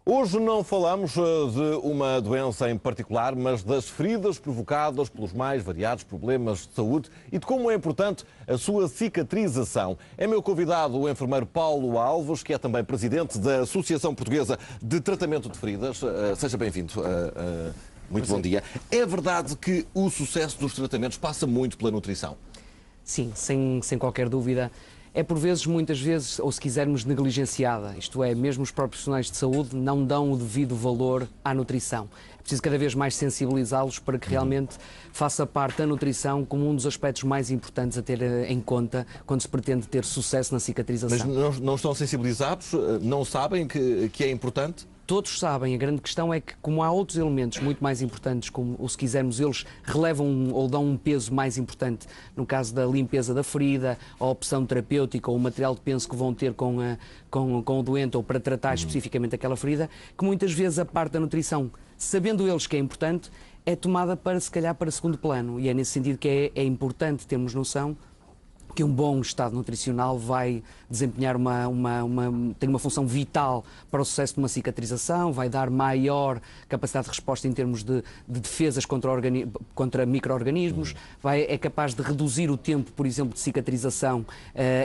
Hoje não falamos de uma doença em particular, mas das feridas provocadas pelos mais variados problemas de saúde e de como é importante a sua cicatrização. É meu convidado o enfermeiro Paulo Alves, que é também presidente da Associação Portuguesa de Tratamento de Feridas. Seja bem-vindo. Muito bom dia. É verdade que o sucesso dos tratamentos passa muito pela nutrição? Sim, sem qualquer dúvida. É por vezes, muitas vezes, ou se quisermos, negligenciada. Isto é, mesmo os próprios profissionais de saúde não dão o devido valor à nutrição. É preciso cada vez mais sensibilizá-los para que realmente faça parte da nutrição como um dos aspectos mais importantes a ter em conta quando se pretende ter sucesso na cicatrização. Mas não estão sensibilizados? Não sabem que é importante? Todos sabem, a grande questão é que, como há outros elementos muito mais importantes, como, ou se quisermos, eles relevam ou dão um peso mais importante, no caso da limpeza da ferida, a opção terapêutica ou o material de penso que vão ter com o doente ou para tratar especificamente aquela ferida, que muitas vezes a parte da nutrição, sabendo eles que é importante, é tomada para, se calhar, para segundo plano. E é nesse sentido que é importante termos noção que um bom estado nutricional vai desempenhar tem uma função vital para o sucesso de uma cicatrização, vai dar maior capacidade de resposta em termos de defesas contra micro-organismos, é capaz de reduzir o tempo, por exemplo, de cicatrização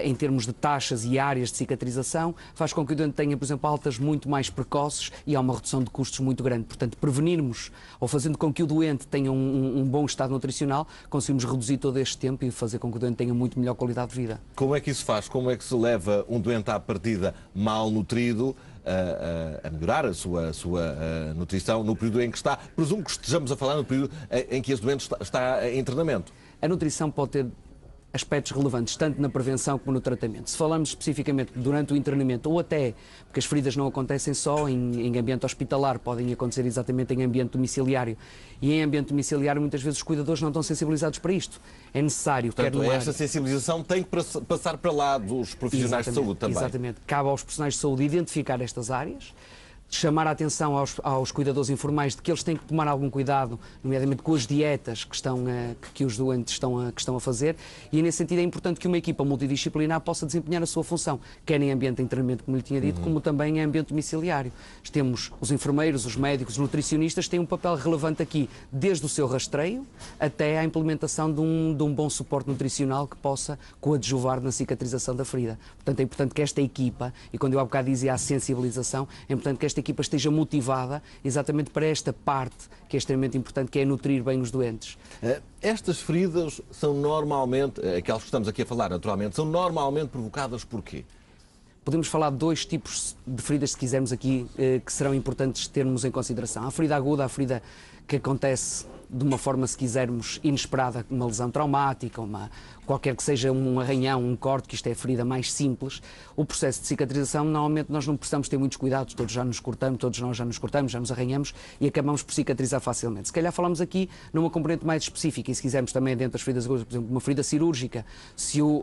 em termos de taxas e áreas de cicatrização, faz com que o doente tenha, por exemplo, altas muito mais precoces e há uma redução de custos muito grande. Portanto, prevenirmos ou fazendo com que o doente tenha um bom estado nutricional, conseguimos reduzir todo este tempo e fazer com que o doente tenha muito melhor qualidade de vida. Como é que isso faz? Como é que se leva um doente à partida mal nutrido a melhorar a sua nutrição no período em que está? Presumo que estejamos a falar no período em que esse doente está em treinamento. A nutrição pode ter aspectos relevantes, tanto na prevenção como no tratamento. Se falamos especificamente durante o internamento, ou até, porque as feridas não acontecem só em ambiente hospitalar, podem acontecer exatamente em ambiente domiciliário. E em ambiente domiciliário, muitas vezes, os cuidadores não estão sensibilizados para isto. É necessário... Portanto, esta sensibilização tem que passar para lá dos profissionais de saúde também. Exatamente. Cabe aos profissionais de saúde identificar estas áreas, chamar a atenção aos cuidadores informais de que eles têm que tomar algum cuidado, nomeadamente com as dietas que os doentes estão a fazer, e nesse sentido é importante que uma equipa multidisciplinar possa desempenhar a sua função, quer em ambiente de internamento, como lhe tinha dito, como também em ambiente domiciliário. Temos os enfermeiros, os médicos, os nutricionistas, têm um papel relevante aqui, desde o seu rastreio até à implementação de um bom suporte nutricional que possa coadjuvar na cicatrização da ferida. Portanto, é importante que esta equipa, e quando eu há bocado dizia a sensibilização, é importante que esta equipa esteja motivada exatamente para esta parte que é extremamente importante, que é nutrir bem os doentes. Estas feridas são normalmente, aquelas que estamos aqui a falar naturalmente, são normalmente provocadas por quê? Podemos falar de dois tipos de feridas, se quisermos aqui, que serão importantes termos em consideração. A ferida aguda, a ferida que acontece de uma forma, se quisermos, inesperada, uma lesão traumática, qualquer que seja um arranhão, um corte, que isto é a ferida mais simples. O processo de cicatrização, normalmente nós não precisamos ter muitos cuidados, todos nós já nos cortamos, já nos arranhamos e acabamos por cicatrizar facilmente. Se calhar falamos aqui numa componente mais específica e se quisermos também dentro das feridas agudas, por exemplo, uma ferida cirúrgica,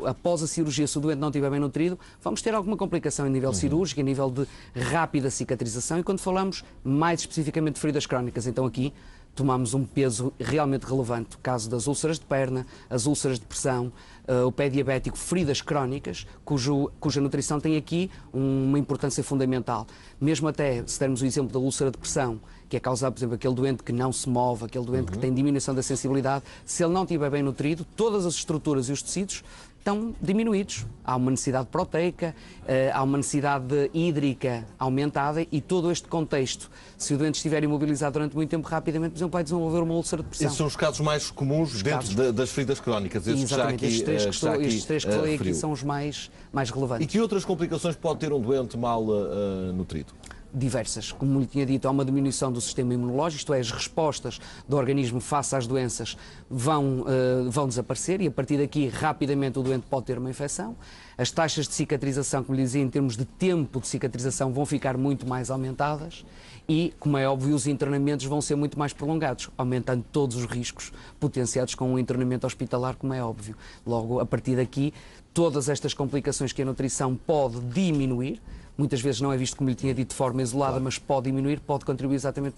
após a cirurgia, se o doente não estiver bem nutrido, vamos ter alguma complicação em nível cirúrgico, em nível de rápida cicatrização, e quando falamos mais especificamente de feridas crónicas, então aqui tomamos um peso realmente relevante. O caso das úlceras de perna, as úlceras de pressão, o pé diabético, feridas crónicas, cuja nutrição tem aqui uma importância fundamental. Mesmo até, se dermos o exemplo da úlcera de pressão, que é causada, por exemplo, aquele doente que não se move, aquele doente que tem diminuição da sensibilidade, se ele não estiver bem nutrido, todas as estruturas e os tecidos estão diminuídos. Há uma necessidade proteica, há uma necessidade hídrica aumentada e todo este contexto, se o doente estiver imobilizado durante muito tempo, rapidamente, por exemplo, vai desenvolver uma úlcera de pressão. Esses são os casos mais comuns dentro das feridas crónicas. Exatamente, estes três que falei aqui são os mais relevantes. E que outras complicações pode ter um doente mal nutrido? Diversas. Como lhe tinha dito, há uma diminuição do sistema imunológico, isto é, as respostas do organismo face às doenças vão desaparecer e a partir daqui rapidamente o doente pode ter uma infecção. As taxas de cicatrização, como lhe dizia, em termos de tempo de cicatrização vão ficar muito mais aumentadas e, como é óbvio, os internamentos vão ser muito mais prolongados, aumentando todos os riscos potenciados com um internamento hospitalar, como é óbvio. Logo, a partir daqui, todas estas complicações que a nutrição pode diminuir, muitas vezes não é visto, como lhe tinha dito, de forma isolada, claro, mas pode diminuir, pode contribuir exatamente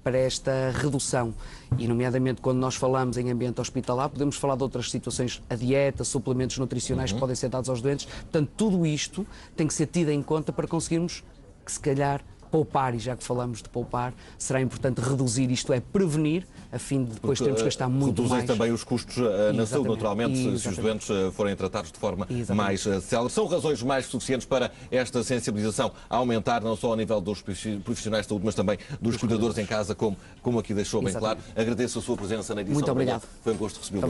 para esta redução. E, nomeadamente, quando nós falamos em ambiente hospitalar, podemos falar de outras situações, a dieta, suplementos nutricionais que podem ser dados aos doentes. Portanto, tudo isto tem que ser tido em conta para conseguirmos, que se calhar, poupar, e já que falamos de poupar, será importante reduzir, isto é, prevenir, a fim de depois termos que gastar muito mais. Reduzem também os custos na saúde, naturalmente, se os doentes forem tratados de forma mais célere. São razões mais suficientes para esta sensibilização aumentar, não só ao nível dos profissionais de saúde, mas também dos cuidadores em casa, como aqui deixou bem claro. Agradeço a sua presença na edição. Muito obrigado. Foi um gosto recebê-lo.